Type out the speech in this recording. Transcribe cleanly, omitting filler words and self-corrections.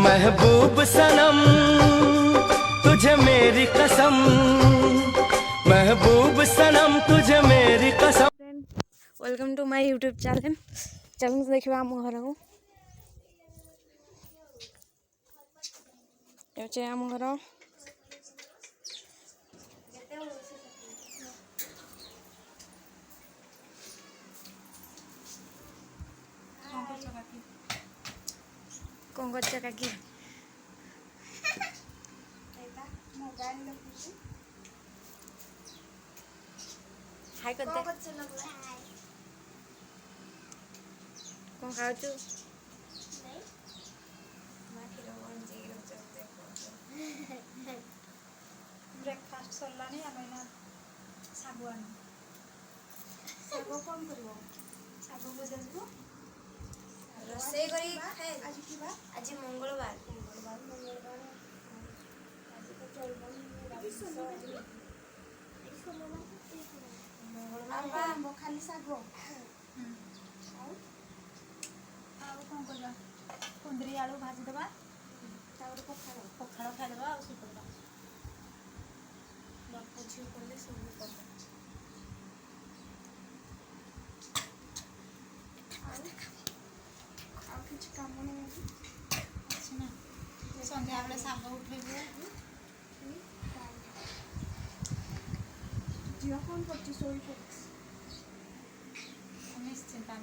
महबूब सनम तुझे मेरी कसम, महबूब सनम तुझे मेरी कसम। Welcome to my YouTube channel. चल देखा आम घर को आम घर कौन कर काकी हाय कर दे कौन खाऊ ब्रेकफास्ट सरलानी आम शागु आन शाग कौन कर शाग भजा जीव रोसे करी आज की बार आज मंगलवार खाली शाग कौन करवा कुंदरी आलू भाजीदेवा पखाड़ पखाड़ खाईदेवा आ सुपरवा बाप झील कले सब कर काम अच्छी ना सन्ध्या बेले शाग उठे झील कौन कर निश्चिंता